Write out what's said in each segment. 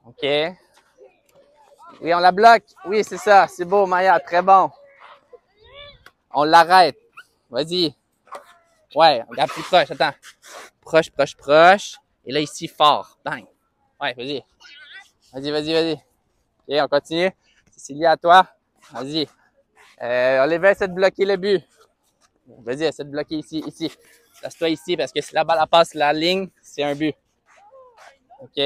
OK. Oui, on la bloque. Oui, c'est ça. C'est beau, Maya. Très bon. On l'arrête. Vas-y. Ouais, regarde plus proche. Attends. Proche, proche, proche. Et là, ici, fort. Bang. Ouais, vas-y. Vas-y, vas-y, vas-y. OK, on continue. Cécilia, à toi. Vas-y. Oliver, essaie de bloquer le but. Vas-y, essaie de bloquer ici, ici. Place-toi ici parce que si la balle passe la ligne, c'est un but. OK.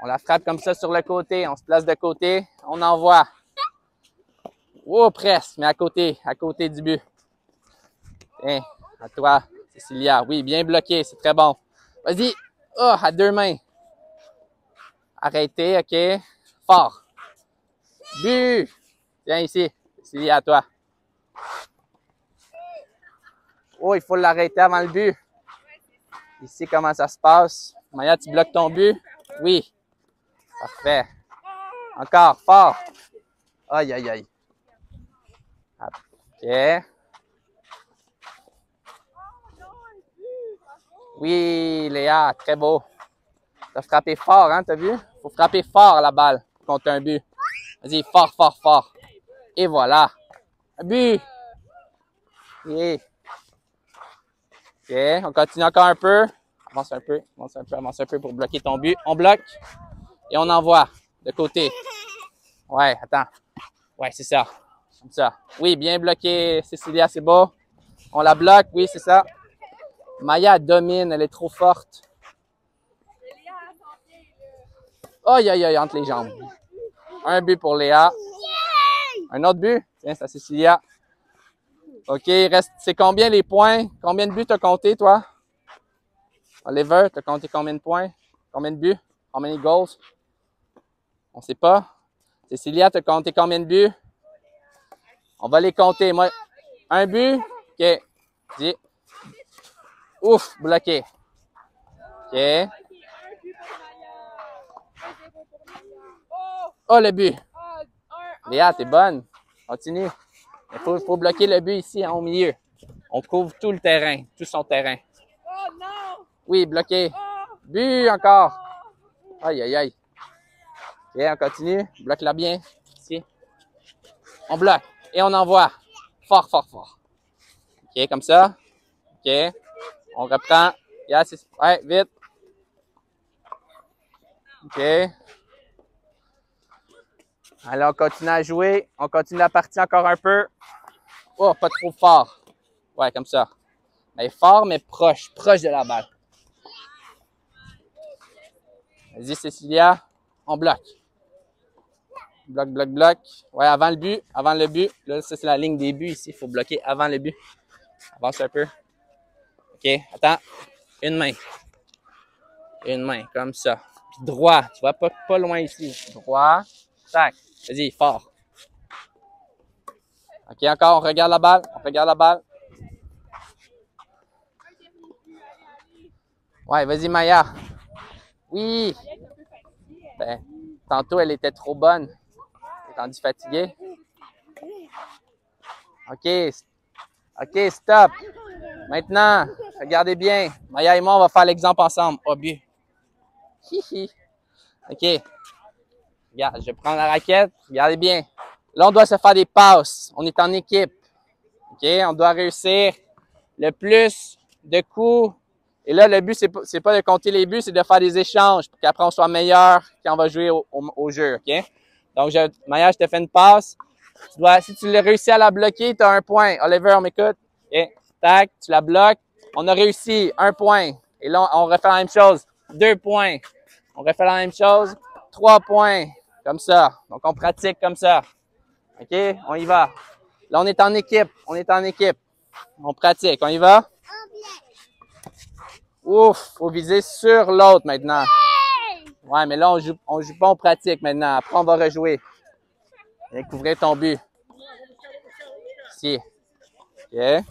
On la frappe comme ça sur le côté. On se place de côté. On envoie. Oh, presque, mais à côté du but. Tiens, à toi, Cécilia. Oui, bien bloqué, c'est très bon. Vas-y. Oh, à deux mains. Arrêtez, OK. Fort. But. Viens ici. Cécilia, à toi. Oh, il faut l'arrêter avant le but. Ici, comment ça se passe? Maya, tu bloques ton but? Oui. Parfait. Encore, fort. Aïe, aïe, aïe. OK. Oui, Léa, très beau. T'as frappé fort, hein, t'as vu? Faut frapper fort la balle contre un but. Vas-y, fort, fort, fort. Et voilà. Un but. Yeah. OK, on continue encore un peu. Avance un peu, avance un peu, avance un peu pour bloquer ton but. On bloque et on envoie de côté. Ouais, attends. Ouais, c'est ça. Comme ça. Oui, bien bloqué, Cécilia, c'est beau. On la bloque, oui, c'est ça. Maya domine, elle est trop forte. Aïe, aïe, aïe, entre les jambes. Un but pour Léa. Un autre but. Tiens, c'est à Cécilia. OK, reste. C'est combien les points? Combien de buts t'as compté, toi? Oliver, t'as compté combien de points? Combien de buts? How many goals? On sait pas. Cécilia, t'as compté combien de buts? On va les compter. Moi, un but. OK. Dis. Ouf, bloqué. OK. Oh, le but. Léa, t'es bonne. Continue. Il faut bloquer le but ici, hein, au milieu. On couvre tout le terrain, tout son terrain. Oui, bloqué. But encore. Aïe, aïe, aïe. OK, on continue. Bloque-la bien. Ici. On bloque. Et on envoie. Fort, fort, fort. OK, comme ça. OK. On reprend. Yeah, ouais, vite. OK. Alors, on continue à jouer. On continue la partie encore un peu. Oh, pas trop fort. Ouais, comme ça. Mais fort, mais proche. Proche de la balle. Vas-y, Cécilia. On bloque. Bloc, bloc, bloc. Ouais, avant le but. Avant le but. Là, ça, c'est la ligne des buts ici. Il faut bloquer avant le but. Avance un peu. OK, attends. Une main. Une main, comme ça. Puis droit. Tu vois, pas loin ici. Droit. Tac. Vas-y, fort. OK, encore, on regarde la balle. On regarde la balle. Ouais, vas-y, Maya. Oui. Ben, tantôt, elle était trop bonne. Elle est rendue fatiguée. OK. OK, stop. Maintenant, regardez bien. Maya et moi, on va faire l'exemple ensemble. Oh, but. Hihi. OK. Regarde, je prends la raquette. Regardez bien. Là, on doit se faire des passes. On est en équipe. OK? On doit réussir le plus de coups. Et là, le but, c'est pas de compter les buts, c'est de faire des échanges pour qu'après, on soit meilleur quand on va jouer au jeu. OK? Donc, Maya, je te fais une passe. Si tu réussis à la bloquer, tu as un point. Oliver, on m'écoute. OK? Tac, tu la bloques. On a réussi. Un point. Et là, on refait la même chose. 2 points. On refait la même chose. 3 points. Comme ça. Donc, on pratique comme ça. OK? On y va. Là, on est en équipe. On est en équipe. On pratique. On y va? Ouf! Faut viser sur l'autre maintenant. Ouais, mais là, on joue pas, on pratique maintenant. Après, on va rejouer. Viens couvrir ton but. Ici. OK?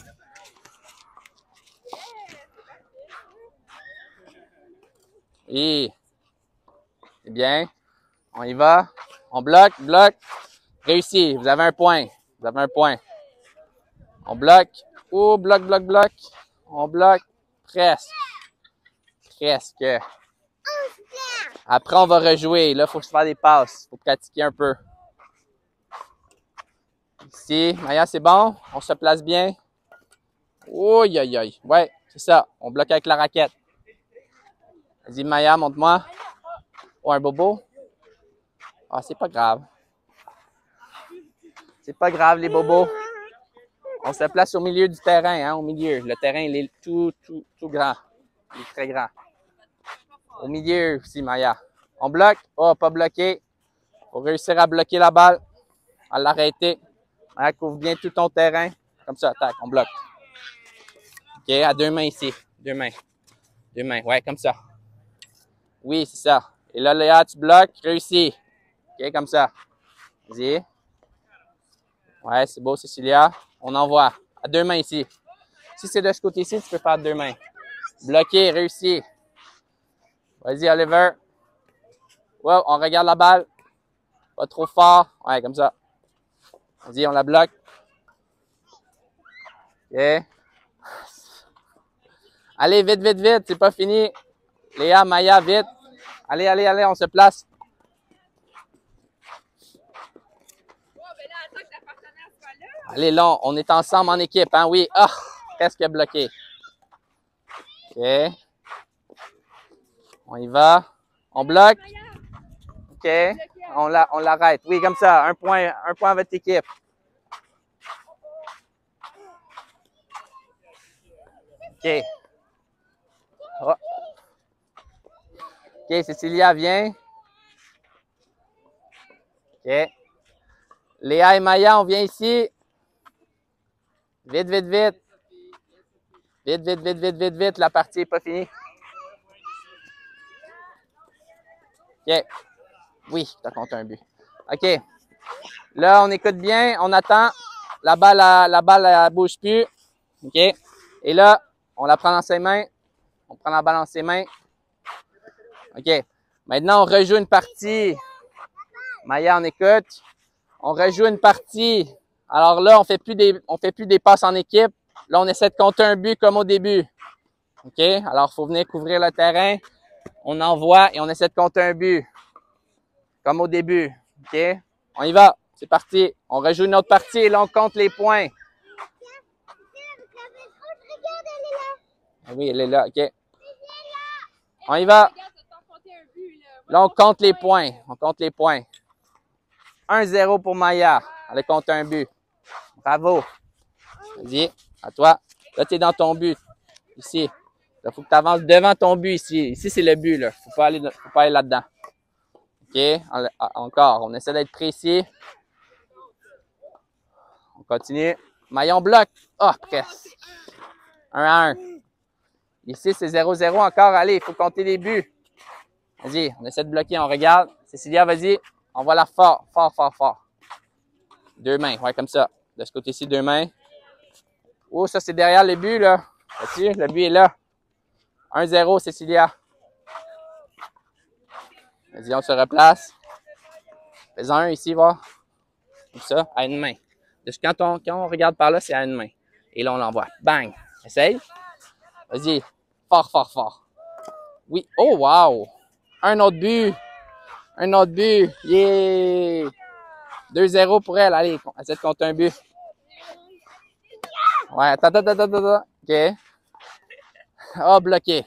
Oui. C'est bien. On y va. On bloque, bloque. Réussi. Vous avez un point. Vous avez un point. On bloque. Oh, bloc, bloc, bloc. On bloque. Presque. Presque. Après, on va rejouer. Là, il faut se faire des passes. Il faut pratiquer un peu. Ici, Maya, c'est bon? On se place bien? Aïe, aïe, aïe. Ouais, c'est ça. On bloque avec la raquette. Vas-y, Maya, montre-moi. Oh, un bobo? Ah, c'est pas grave. C'est pas grave, les bobos. On se place au milieu du terrain, hein, au milieu. Le terrain, il est tout grand. Il est très grand. Au milieu aussi, Maya. On bloque? Oh, pas bloqué. Faut réussir à bloquer la balle. À l'arrêter. Maya, couvre bien tout ton terrain. Comme ça, tac, on bloque. OK, à deux mains ici. Deux mains. Deux mains, ouais, comme ça. Oui, c'est ça. Et là, Léa, tu bloques, réussis. OK, comme ça. Vas-y. Ouais, c'est beau, Cécilia. On envoie. À deux mains ici. Si c'est de ce côté-ci, tu peux faire à deux mains. Bloqué, réussi. Vas-y, Oliver. Wow, on regarde la balle. Pas trop fort. Ouais, comme ça. Vas-y, on la bloque. OK. Allez, vite, vite, vite. C'est pas fini. Léa, Maya, vite. Allez, allez, allez, on se place. Allez, là, on est ensemble en équipe, hein? Oui. Ah, presque bloqué. OK. On y va. On bloque. OK. On l'arrête. Oui, comme ça. Un point à votre équipe. OK. Oh. OK, Cécilia, viens. OK. Léa et Maya, on vient ici. Vite, vite, vite. Vite, vite, vite, vite, vite, vite. La partie n'est pas finie. OK. Oui, tu as compté un but. OK. Là, on écoute bien. On attend. La balle, elle bouge plus. OK. Et là, on la prend dans ses mains. On prend la balle dans ses mains. OK. Maintenant, on rejoue une partie. Maya, on écoute. On rejoue une partie. Alors là, on fait plus des passes en équipe. Là, on essaie de compter un but comme au début. OK? Alors, il faut venir couvrir le terrain. On envoie et on essaie de compter un but. Comme au début. OK? On y va. C'est parti. On rejoue une autre partie et là, on compte les points. Oui, elle est là. OK. On y va. Là, on compte les points. On compte les points. 1-0 pour Maya. Elle a compté un but. Bravo. Vas-y, à toi. Là, tu es dans ton but. Ici. Il faut que tu avances devant ton but ici. Ici, c'est le but. Il ne faut pas aller là-dedans. OK. Encore. On essaie d'être précis. On continue. Maya, on bloque. Ah, oh, presque. 1-1. Ici, c'est 0-0 encore. Allez, il faut compter les buts. Vas-y, on essaie de bloquer. On regarde. Cécilia, vas-y. Envoie-la fort, fort, fort, fort. Deux mains. Ouais, comme ça. De ce côté-ci, deux mains. Oh, ça, c'est derrière le but, là. Vois-tu? Le but est là. 1-0, Cécilia. Vas-y, on se replace. Fais-en un ici, voir. Comme ça, à une main. Quand on regarde par là, c'est à une main. Et là, on l'envoie. Bang! Essaye. Vas-y. Fort, fort, fort. Oui. Oh, wow! Un autre but. Un autre but. Yeah! 2-0 pour elle. Allez, essaie de compter un but. Ouais, attends. OK. Oh, bloqué.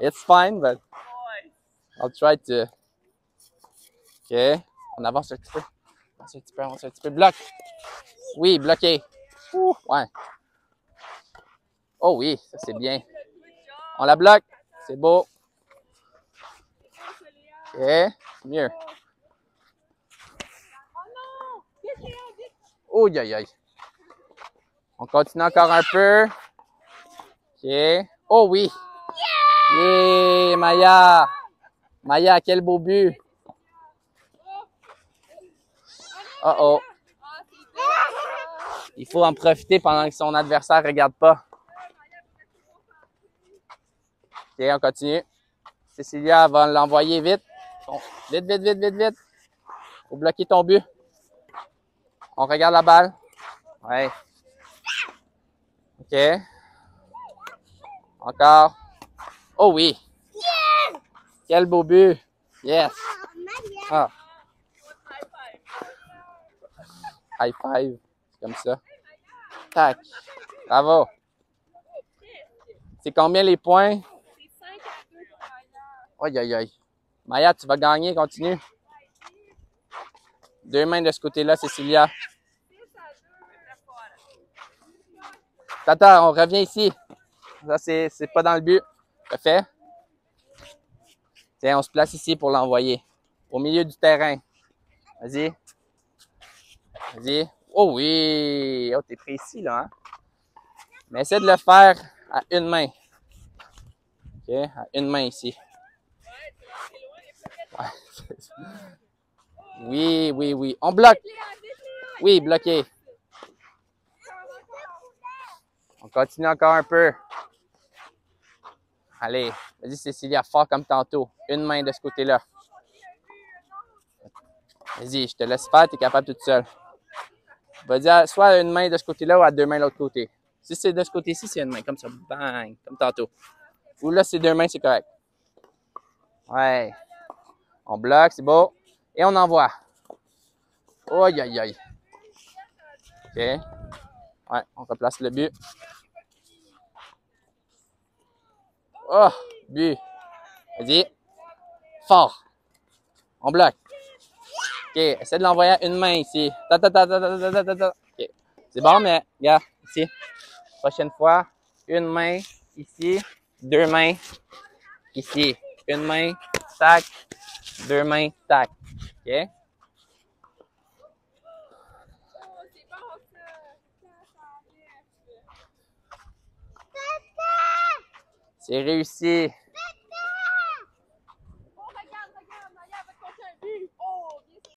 It's fine, but I'll try to. OK. On avance un petit peu. Avance un petit peu. Bloc. Oui, bloqué. Ouais. Oh oui, ça c'est bien. On la bloque. C'est beau. OK. Mieux. Oh, aïe, aïe. On continue encore un peu. OK. Oh oui. Yeah, Maya. Maya, quel beau but. Oh. Il faut en profiter pendant que son adversaire ne regarde pas. OK, on continue. Cécilia va l'envoyer vite. Vite. Faut bloquer ton but. On regarde la balle. Ouais. OK. Encore. Oh oui. Quel beau but. Yes. Ah. High five. Comme ça. Tac. Bravo. C'est combien les points? C'est 5-2 pour Maya. Aïe, aïe, aïe. Maya, tu vas gagner. Continue. 2 mains de ce côté-là, Cécilia. 6-2, fora. Tata, on revient ici. Ça, c'est pas dans le but. Parfait. Tiens, on se place ici pour l'envoyer. Au milieu du terrain. Vas-y. Vas-y. Oh oui! Oh, t'es précis, là, hein? Mais essaie de le faire à une main. OK? À une main ici. Ouais. Oui, oui, oui. On bloque. Oui, bloqué. On continue encore un peu. Allez, vas-y Cécilia, fort comme tantôt. Une main de ce côté-là. Vas-y, je te laisse faire, tu es capable toute seule. Vas-y, soit à une main de ce côté-là ou à 2 mains de l'autre côté. Si c'est de ce côté-ci, c'est une main, comme ça, bang, comme tantôt. Ou là, c'est 2 mains, c'est correct. Ouais. On bloque, c'est beau. Et on envoie. Aïe, aïe, aïe. OK. Ouais, on replace le but. Oh, but. Vas-y. Fort. On bloque. OK, essaie de l'envoyer à une main ici. OK. C'est bon, mais regarde, ici. Prochaine fois, une main ici, 2 mains ici. Une main, tac, 2 mains, tac. OK? Oh, c'est bon, ça. C'est réussi.